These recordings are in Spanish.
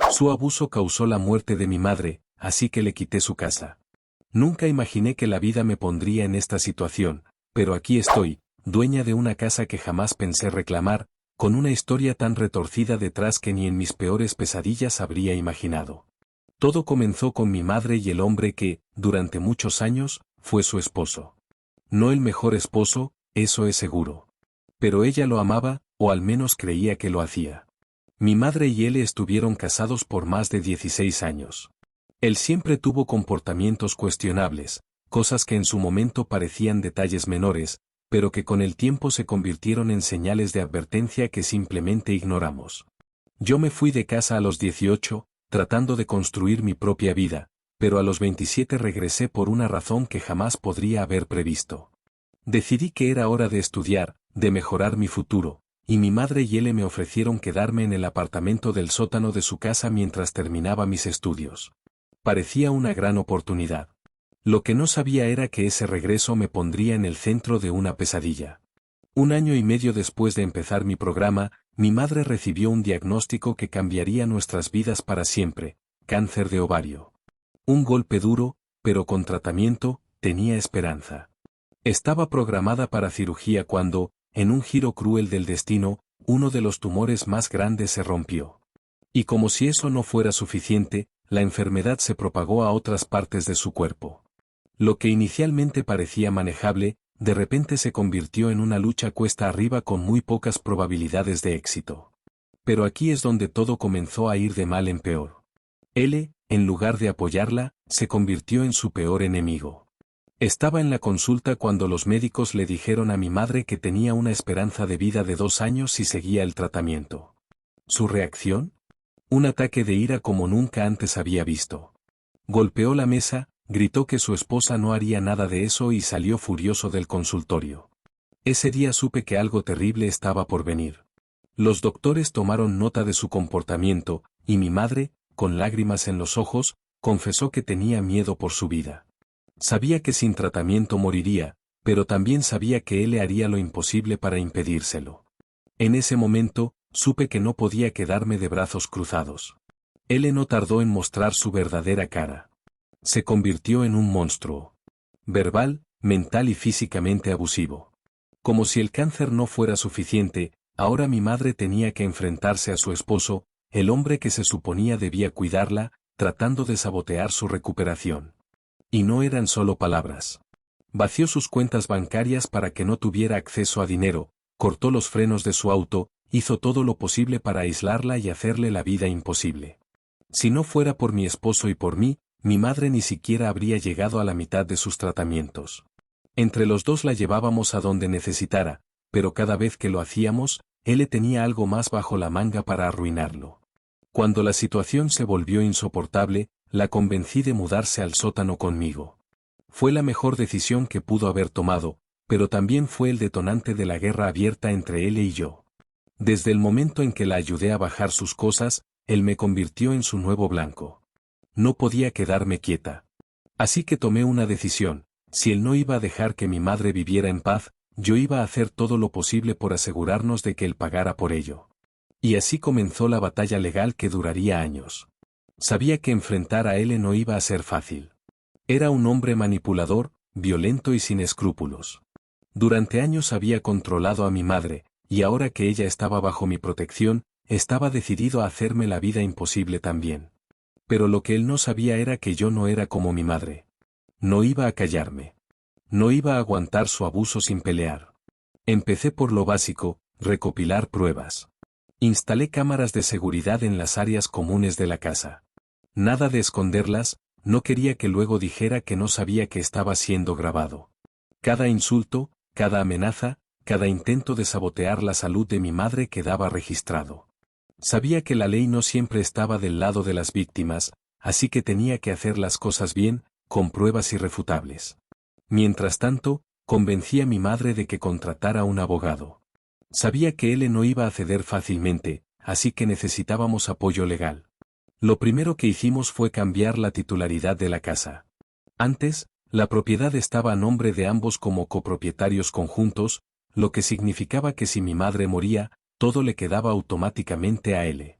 Su abuso causó la muerte de mi madre, así que le quité su casa. Nunca imaginé que la vida me pondría en esta situación, pero aquí estoy, dueña de una casa que jamás pensé reclamar, con una historia tan retorcida detrás que ni en mis peores pesadillas habría imaginado. Todo comenzó con mi madre y el hombre que, durante muchos años, fue su esposo. No el mejor esposo, eso es seguro. Pero ella lo amaba, o al menos creía que lo hacía. Mi madre y él estuvieron casados por más de 16 años. Él siempre tuvo comportamientos cuestionables, cosas que en su momento parecían detalles menores, pero que con el tiempo se convirtieron en señales de advertencia que simplemente ignoramos. Yo me fui de casa a los 18, tratando de construir mi propia vida, pero a los 27 regresé por una razón que jamás podría haber previsto. Decidí que era hora de estudiar, de mejorar mi futuro, y mi madre y él me ofrecieron quedarme en el apartamento del sótano de su casa mientras terminaba mis estudios. Parecía una gran oportunidad. Lo que no sabía era que ese regreso me pondría en el centro de una pesadilla. 1 año y medio después de empezar mi programa, mi madre recibió un diagnóstico que cambiaría nuestras vidas para siempre: cáncer de ovario. Un golpe duro, pero con tratamiento, tenía esperanza. Estaba programada para cirugía cuando, en un giro cruel del destino, uno de los tumores más grandes se rompió. Y como si eso no fuera suficiente, la enfermedad se propagó a otras partes de su cuerpo. Lo que inicialmente parecía manejable, de repente se convirtió en una lucha cuesta arriba con muy pocas probabilidades de éxito. Pero aquí es donde todo comenzó a ir de mal en peor. Él, en lugar de apoyarla, se convirtió en su peor enemigo. Estaba en la consulta cuando los médicos le dijeron a mi madre que tenía una esperanza de vida de 2 años si seguía el tratamiento. ¿Su reacción? Un ataque de ira como nunca antes había visto. Golpeó la mesa, gritó que su esposa no haría nada de eso y salió furioso del consultorio. Ese día supe que algo terrible estaba por venir. Los doctores tomaron nota de su comportamiento, y mi madre, con lágrimas en los ojos, confesó que tenía miedo por su vida. Sabía que sin tratamiento moriría, pero también sabía que él le haría lo imposible para impedírselo. En ese momento, supe que no podía quedarme de brazos cruzados. Él no tardó en mostrar su verdadera cara. Se convirtió en un monstruo. Verbal, mental y físicamente abusivo. Como si el cáncer no fuera suficiente, ahora mi madre tenía que enfrentarse a su esposo, el hombre que se suponía debía cuidarla, tratando de sabotear su recuperación. Y no eran solo palabras. Vació sus cuentas bancarias para que no tuviera acceso a dinero, cortó los frenos de su auto, hizo todo lo posible para aislarla y hacerle la vida imposible. Si no fuera por mi esposo y por mí, mi madre ni siquiera habría llegado a la mitad de sus tratamientos. Entre los dos la llevábamos a donde necesitara, pero cada vez que lo hacíamos, él tenía algo más bajo la manga para arruinarlo. Cuando la situación se volvió insoportable, la convencí de mudarse al sótano conmigo. Fue la mejor decisión que pudo haber tomado, pero también fue el detonante de la guerra abierta entre él y yo. Desde el momento en que la ayudé a bajar sus cosas, él me convirtió en su nuevo blanco. No podía quedarme quieta. Así que tomé una decisión: si él no iba a dejar que mi madre viviera en paz, yo iba a hacer todo lo posible por asegurarnos de que él pagara por ello. Y así comenzó la batalla legal que duraría años. Sabía que enfrentar a él no iba a ser fácil. Era un hombre manipulador, violento y sin escrúpulos. Durante años había controlado a mi madre, y ahora que ella estaba bajo mi protección, estaba decidido a hacerme la vida imposible también. Pero lo que él no sabía era que yo no era como mi madre. No iba a callarme. No iba a aguantar su abuso sin pelear. Empecé por lo básico: recopilar pruebas. Instalé cámaras de seguridad en las áreas comunes de la casa. Nada de esconderlas, no quería que luego dijera que no sabía que estaba siendo grabado. Cada insulto, cada amenaza, cada intento de sabotear la salud de mi madre quedaba registrado. Sabía que la ley no siempre estaba del lado de las víctimas, así que tenía que hacer las cosas bien, con pruebas irrefutables. Mientras tanto, convencí a mi madre de que contratara un abogado. Sabía que él no iba a ceder fácilmente, así que necesitábamos apoyo legal. Lo primero que hicimos fue cambiar la titularidad de la casa. Antes, la propiedad estaba a nombre de ambos como copropietarios conjuntos, lo que significaba que si mi madre moría, todo le quedaba automáticamente a él.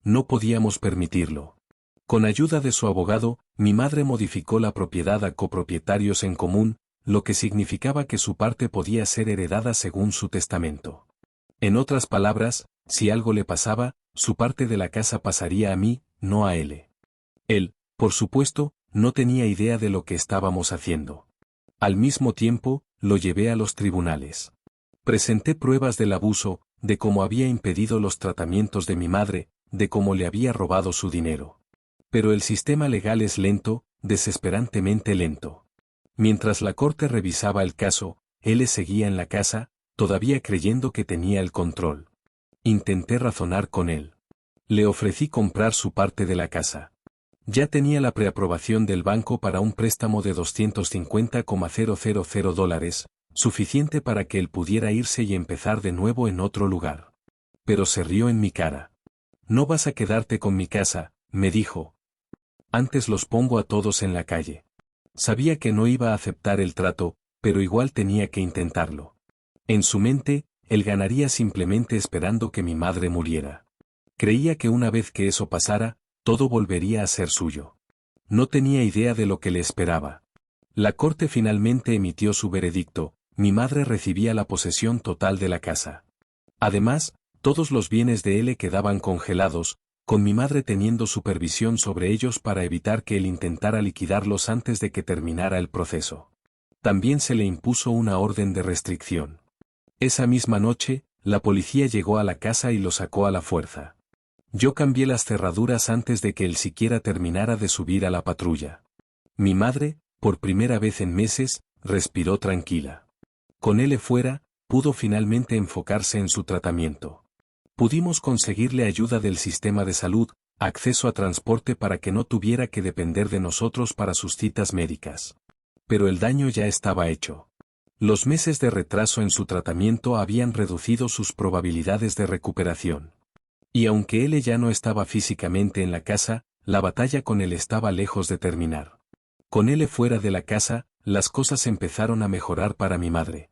No podíamos permitirlo. Con ayuda de su abogado, mi madre modificó la propiedad a copropietarios en común, lo que significaba que su parte podía ser heredada según su testamento. En otras palabras, si algo le pasaba, su parte de la casa pasaría a mí, no a él. Él, por supuesto, no tenía idea de lo que estábamos haciendo. Al mismo tiempo, lo llevé a los tribunales. Presenté pruebas del abuso, de cómo había impedido los tratamientos de mi madre, de cómo le había robado su dinero. Pero el sistema legal es lento, desesperantemente lento. Mientras la corte revisaba el caso, él seguía en la casa, todavía creyendo que tenía el control. Intenté razonar con él. Le ofrecí comprar su parte de la casa. Ya tenía la preaprobación del banco para un préstamo de $250,000, suficiente para que él pudiera irse y empezar de nuevo en otro lugar. Pero se rió en mi cara. No vas a quedarte con mi casa, me dijo. Antes los pongo a todos en la calle. Sabía que no iba a aceptar el trato, pero igual tenía que intentarlo. En su mente, él ganaría simplemente esperando que mi madre muriera. Creía que una vez que eso pasara, todo volvería a ser suyo. No tenía idea de lo que le esperaba. La corte finalmente emitió su veredicto, mi madre recibía la posesión total de la casa. Además, todos los bienes de él quedaban congelados, con mi madre teniendo supervisión sobre ellos para evitar que él intentara liquidarlos antes de que terminara el proceso. También se le impuso una orden de restricción. Esa misma noche, la policía llegó a la casa y lo sacó a la fuerza. Yo cambié las cerraduras antes de que él siquiera terminara de subir a la patrulla. Mi madre, por primera vez en meses, respiró tranquila. Con él fuera, pudo finalmente enfocarse en su tratamiento. Pudimos conseguirle ayuda del sistema de salud, acceso a transporte para que no tuviera que depender de nosotros para sus citas médicas. Pero el daño ya estaba hecho. Los meses de retraso en su tratamiento habían reducido sus probabilidades de recuperación. Y aunque él ya no estaba físicamente en la casa, la batalla con él estaba lejos de terminar. Con él fuera de la casa, las cosas empezaron a mejorar para mi madre.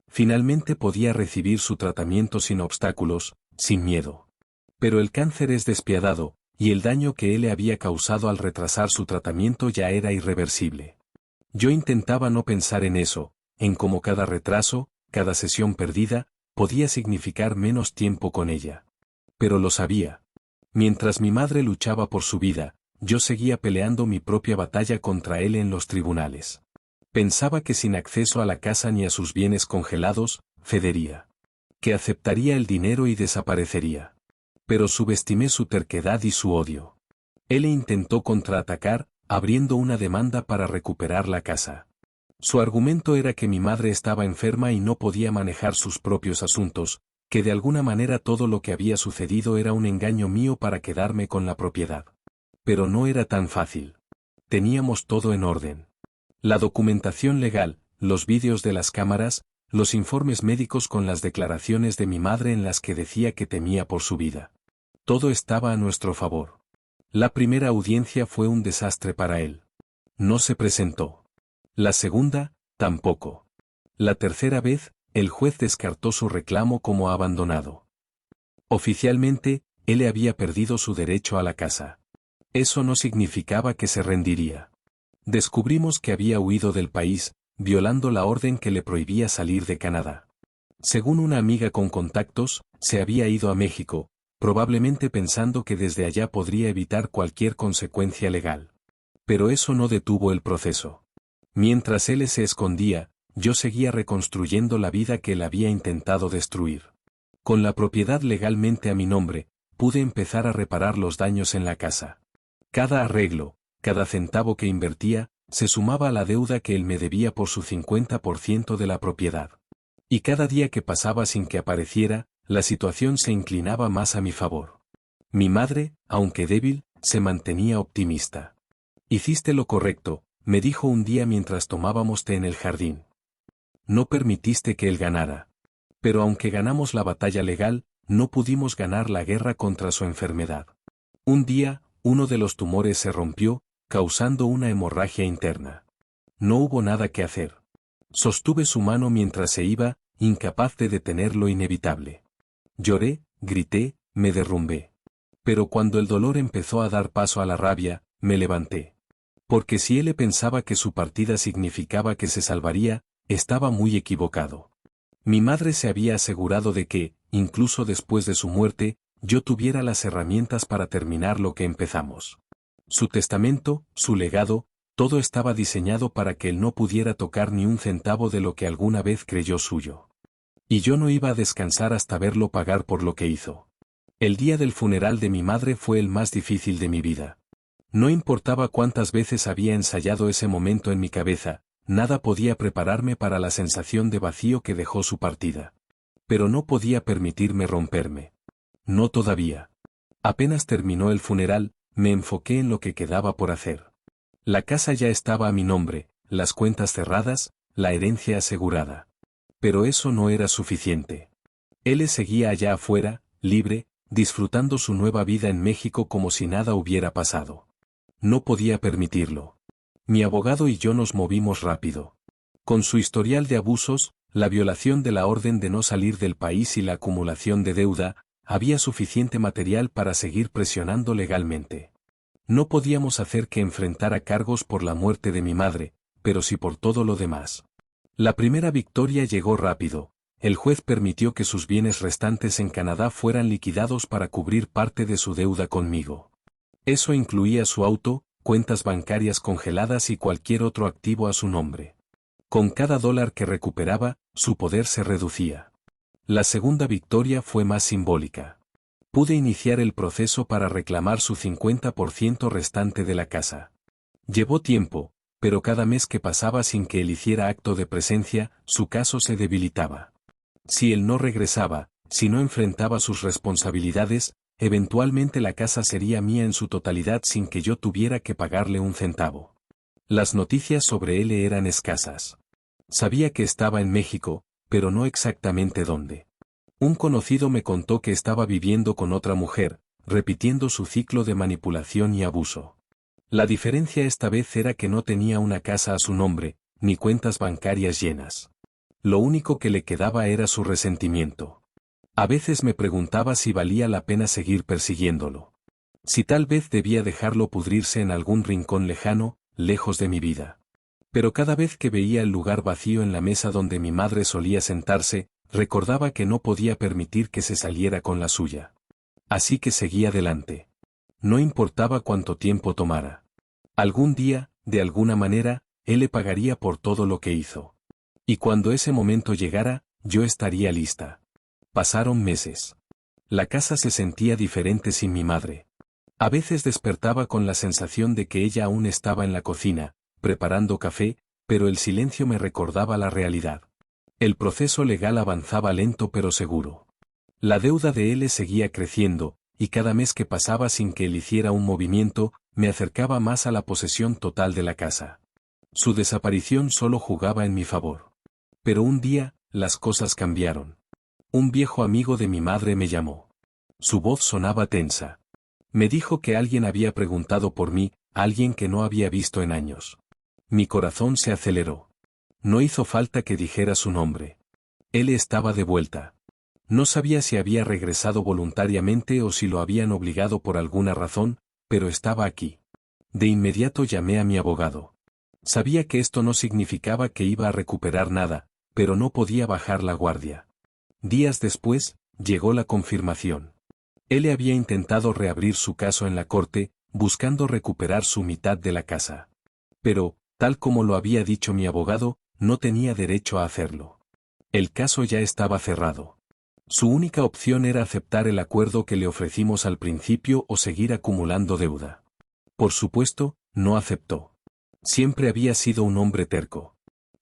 Finalmente podía recibir su tratamiento sin obstáculos, sin miedo. Pero el cáncer es despiadado, y el daño que él le había causado al retrasar su tratamiento ya era irreversible. Yo intentaba no pensar en eso, en cómo cada retraso, cada sesión perdida, podía significar menos tiempo con ella. Pero lo sabía. Mientras mi madre luchaba por su vida, yo seguía peleando mi propia batalla contra él en los tribunales. Pensaba que sin acceso a la casa ni a sus bienes congelados, cedería. Que aceptaría el dinero y desaparecería. Pero subestimé su terquedad y su odio. Él intentó contraatacar, abriendo una demanda para recuperar la casa. Su argumento era que mi madre estaba enferma y no podía manejar sus propios asuntos, que de alguna manera todo lo que había sucedido era un engaño mío para quedarme con la propiedad. Pero no era tan fácil. Teníamos todo en orden. La documentación legal, los vídeos de las cámaras, los informes médicos con las declaraciones de mi madre en las que decía que temía por su vida. Todo estaba a nuestro favor. La primera audiencia fue un desastre para él. No se presentó. La segunda, tampoco. La tercera vez, el juez descartó su reclamo como abandonado. Oficialmente, él había perdido su derecho a la casa. Eso no significaba que se rendiría. Descubrimos que había huido del país, violando la orden que le prohibía salir de Canadá. Según una amiga con contactos, se había ido a México, probablemente pensando que desde allá podría evitar cualquier consecuencia legal. Pero eso no detuvo el proceso. Mientras él se escondía, yo seguía reconstruyendo la vida que él había intentado destruir. Con la propiedad legalmente a mi nombre, pude empezar a reparar los daños en la casa. Cada arreglo, cada centavo que invertía, se sumaba a la deuda que él me debía por su 50% de la propiedad. Y cada día que pasaba sin que apareciera, la situación se inclinaba más a mi favor. Mi madre, aunque débil, se mantenía optimista. Hiciste lo correcto, me dijo un día mientras tomábamos té en el jardín. No permitiste que él ganara. Pero aunque ganamos la batalla legal, no pudimos ganar la guerra contra su enfermedad. Un día, uno de los tumores se rompió, causando una hemorragia interna. No hubo nada que hacer. Sostuve su mano mientras se iba, incapaz de detener lo inevitable. Lloré, grité, me derrumbé. Pero cuando el dolor empezó a dar paso a la rabia, me levanté. Porque si él pensaba que su partida significaba que se salvaría, estaba muy equivocado. Mi madre se había asegurado de que, incluso después de su muerte, yo tuviera las herramientas para terminar lo que empezamos. Su testamento, su legado, todo estaba diseñado para que él no pudiera tocar ni un centavo de lo que alguna vez creyó suyo. Y yo no iba a descansar hasta verlo pagar por lo que hizo. El día del funeral de mi madre fue el más difícil de mi vida. No importaba cuántas veces había ensayado ese momento en mi cabeza, nada podía prepararme para la sensación de vacío que dejó su partida. Pero no podía permitirme romperme. No todavía. Apenas terminó el funeral, me enfoqué en lo que quedaba por hacer. La casa ya estaba a mi nombre, las cuentas cerradas, la herencia asegurada. Pero eso no era suficiente. Él seguía allá afuera, libre, disfrutando su nueva vida en México como si nada hubiera pasado. No podía permitirlo. Mi abogado y yo nos movimos rápido. Con su historial de abusos, la violación de la orden de no salir del país y la acumulación de deuda, había suficiente material para seguir presionando legalmente. No podíamos hacer que enfrentara cargos por la muerte de mi madre, pero sí por todo lo demás. La primera victoria llegó rápido. El juez permitió que sus bienes restantes en Canadá fueran liquidados para cubrir parte de su deuda conmigo. Eso incluía su auto, cuentas bancarias congeladas y cualquier otro activo a su nombre. Con cada dólar que recuperaba, su poder se reducía. La segunda victoria fue más simbólica. Pude iniciar el proceso para reclamar su 50% restante de la casa. Llevó tiempo, pero cada mes que pasaba sin que él hiciera acto de presencia, su caso se debilitaba. Si él no regresaba, si no enfrentaba sus responsabilidades, eventualmente la casa sería mía en su totalidad sin que yo tuviera que pagarle un centavo. Las noticias sobre él eran escasas. Sabía que estaba en México, pero no exactamente dónde. Un conocido me contó que estaba viviendo con otra mujer, repitiendo su ciclo de manipulación y abuso. La diferencia esta vez era que no tenía una casa a su nombre, ni cuentas bancarias llenas. Lo único que le quedaba era su resentimiento. A veces me preguntaba si valía la pena seguir persiguiéndolo. Si tal vez debía dejarlo pudrirse en algún rincón lejano, lejos de mi vida. Pero cada vez que veía el lugar vacío en la mesa donde mi madre solía sentarse, recordaba que no podía permitir que se saliera con la suya. Así que seguí adelante. No importaba cuánto tiempo tomara. Algún día, de alguna manera, él le pagaría por todo lo que hizo. Y cuando ese momento llegara, yo estaría lista. Pasaron meses. La casa se sentía diferente sin mi madre. A veces despertaba con la sensación de que ella aún estaba en la cocina, preparando café, pero el silencio me recordaba la realidad. El proceso legal avanzaba lento pero seguro. La deuda de él seguía creciendo, y cada mes que pasaba sin que él hiciera un movimiento, me acercaba más a la posesión total de la casa. Su desaparición solo jugaba en mi favor. Pero un día, las cosas cambiaron. Un viejo amigo de mi madre me llamó. Su voz sonaba tensa. Me dijo que alguien había preguntado por mí, alguien que no había visto en años. Mi corazón se aceleró. No hizo falta que dijera su nombre. Él estaba de vuelta. No sabía si había regresado voluntariamente o si lo habían obligado por alguna razón, pero estaba aquí. De inmediato llamé a mi abogado. Sabía que esto no significaba que iba a recuperar nada, pero no podía bajar la guardia. Días después, llegó la confirmación. Él había intentado reabrir su caso en la corte, buscando recuperar su mitad de la casa. Pero, tal como lo había dicho mi abogado, no tenía derecho a hacerlo. El caso ya estaba cerrado. Su única opción era aceptar el acuerdo que le ofrecimos al principio o seguir acumulando deuda. Por supuesto, no aceptó. Siempre había sido un hombre terco.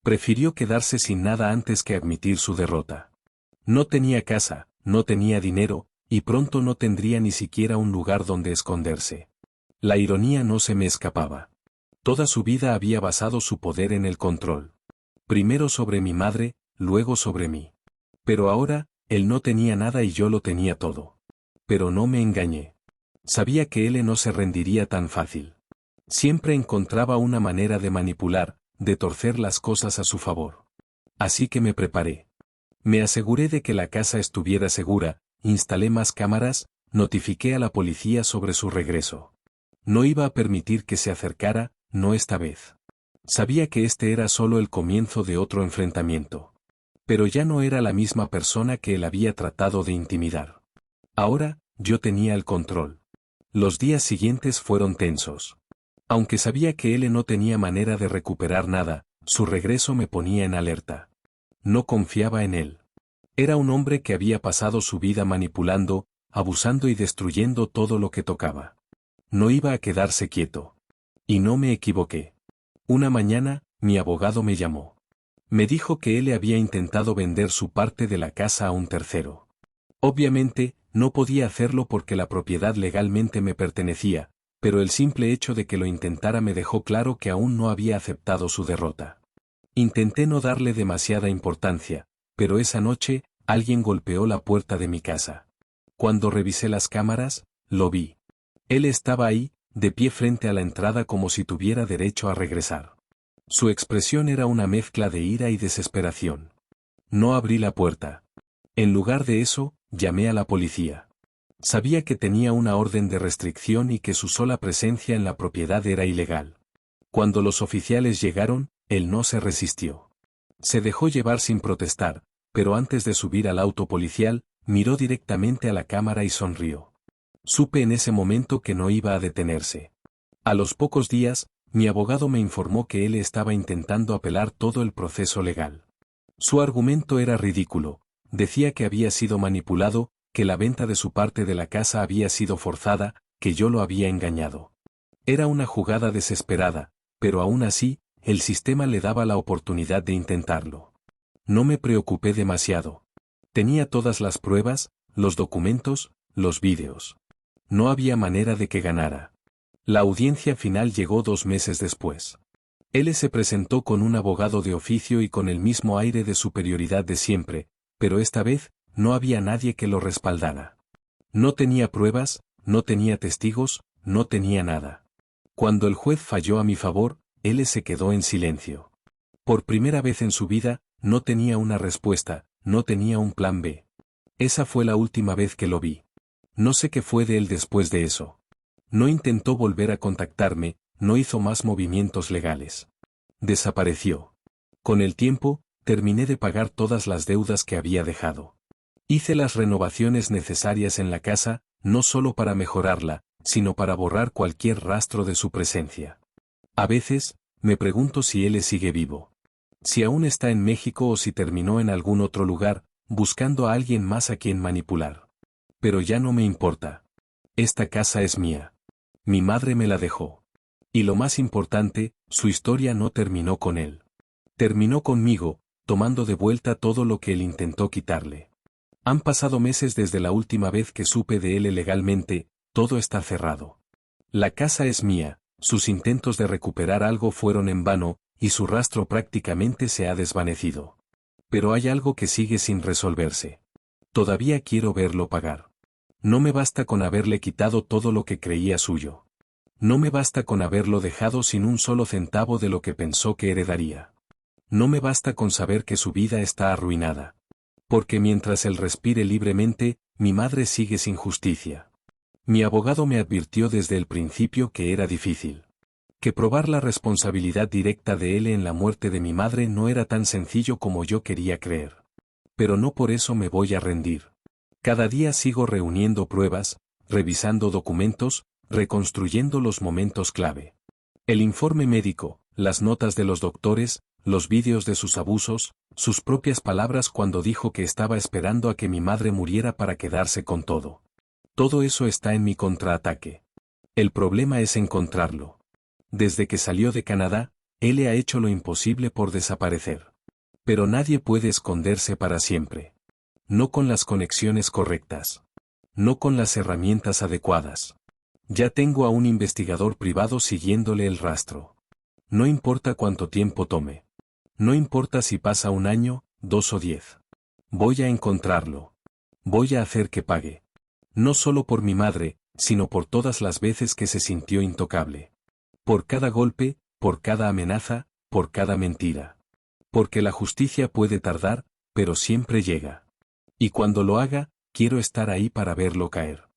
Prefirió quedarse sin nada antes que admitir su derrota. No tenía casa, no tenía dinero, y pronto no tendría ni siquiera un lugar donde esconderse. La ironía no se me escapaba. Toda su vida había basado su poder en el control. Primero sobre mi madre, luego sobre mí. Pero ahora, él no tenía nada y yo lo tenía todo. Pero no me engañé. Sabía que él no se rendiría tan fácil. Siempre encontraba una manera de manipular, de torcer las cosas a su favor. Así que me preparé. Me aseguré de que la casa estuviera segura, instalé más cámaras, Notifiqué a la policía sobre su regreso. No iba a permitir que se acercara, no esta vez. Sabía que este era solo el comienzo de otro enfrentamiento. Pero ya no era la misma persona que él había tratado de intimidar. Ahora, yo tenía el control. Los días siguientes fueron tensos. Aunque sabía que él no tenía manera de recuperar nada, su regreso me ponía en alerta. No confiaba en él. Era un hombre que había pasado su vida manipulando, abusando y destruyendo todo lo que tocaba. No iba a quedarse quieto. Y no me equivoqué. Una mañana, mi abogado me llamó. Me dijo que él había intentado vender su parte de la casa a un tercero. Obviamente, no podía hacerlo porque la propiedad legalmente me pertenecía, pero el simple hecho de que lo intentara me dejó claro que aún no había aceptado su derrota. Intenté no darle demasiada importancia, pero esa noche, alguien golpeó la puerta de mi casa. Cuando revisé las cámaras, lo vi. Él estaba ahí, de pie frente a la entrada como si tuviera derecho a regresar. Su expresión era una mezcla de ira y desesperación. No abrí la puerta. En lugar de eso, llamé a la policía. Sabía que tenía una orden de restricción y que su sola presencia en la propiedad era ilegal. Cuando los oficiales llegaron, él no se resistió. Se dejó llevar sin protestar, pero antes de subir al auto policial, miró directamente a la cámara y sonrió. Supe en ese momento que no iba a detenerse. A los pocos días, mi abogado me informó que él estaba intentando apelar todo el proceso legal. Su argumento era ridículo. Decía que había sido manipulado, que la venta de su parte de la casa había sido forzada, que yo lo había engañado. Era una jugada desesperada, pero aún así, el sistema le daba la oportunidad de intentarlo. No me preocupé demasiado. Tenía todas las pruebas, los documentos, los vídeos. No había manera de que ganara. La audiencia final llegó 2 meses después. Él se presentó con un abogado de oficio y con el mismo aire de superioridad de siempre, pero esta vez, no había nadie que lo respaldara. No tenía pruebas, no tenía testigos, no tenía nada. Cuando el juez falló a mi favor, él se quedó en silencio. Por primera vez en su vida, no tenía una respuesta, no tenía un plan B. Esa fue la última vez que lo vi. No sé qué fue de él después de eso. No intentó volver a contactarme, no hizo más movimientos legales. Desapareció. Con el tiempo, terminé de pagar todas las deudas que había dejado. Hice las renovaciones necesarias en la casa, no solo para mejorarla, sino para borrar cualquier rastro de su presencia. A veces, me pregunto si él sigue vivo. Si aún está en México o si terminó en algún otro lugar, buscando a alguien más a quien manipular. Pero ya no me importa. Esta casa es mía. Mi madre me la dejó. Y lo más importante, su historia no terminó con él. Terminó conmigo, tomando de vuelta todo lo que él intentó quitarle. Han pasado meses desde la última vez que supe de él legalmente, todo está cerrado. La casa es mía, sus intentos de recuperar algo fueron en vano, y su rastro prácticamente se ha desvanecido. Pero hay algo que sigue sin resolverse. Todavía quiero verlo pagar. No me basta con haberle quitado todo lo que creía suyo. No me basta con haberlo dejado sin un solo centavo de lo que pensó que heredaría. No me basta con saber que su vida está arruinada. Porque mientras él respire libremente, mi madre sigue sin justicia. Mi abogado me advirtió desde el principio que era difícil. Que probar la responsabilidad directa de él en la muerte de mi madre no era tan sencillo como yo quería creer. Pero no por eso me voy a rendir. Cada día sigo reuniendo pruebas, revisando documentos, reconstruyendo los momentos clave. El informe médico, las notas de los doctores, los vídeos de sus abusos, sus propias palabras cuando dijo que estaba esperando a que mi madre muriera para quedarse con todo. Todo eso está en mi contraataque. El problema es encontrarlo. Desde que salió de Canadá, él ha hecho lo imposible por desaparecer. Pero nadie puede esconderse para siempre. No con las conexiones correctas. No con las herramientas adecuadas. Ya tengo a un investigador privado siguiéndole el rastro. No importa cuánto tiempo tome. No importa si pasa 1 año, 2 o 10. Voy a encontrarlo. Voy a hacer que pague. No solo por mi madre, sino por todas las veces que se sintió intocable. Por cada golpe, por cada amenaza, por cada mentira. Porque la justicia puede tardar, pero siempre llega. Y cuando lo haga, quiero estar ahí para verlo caer.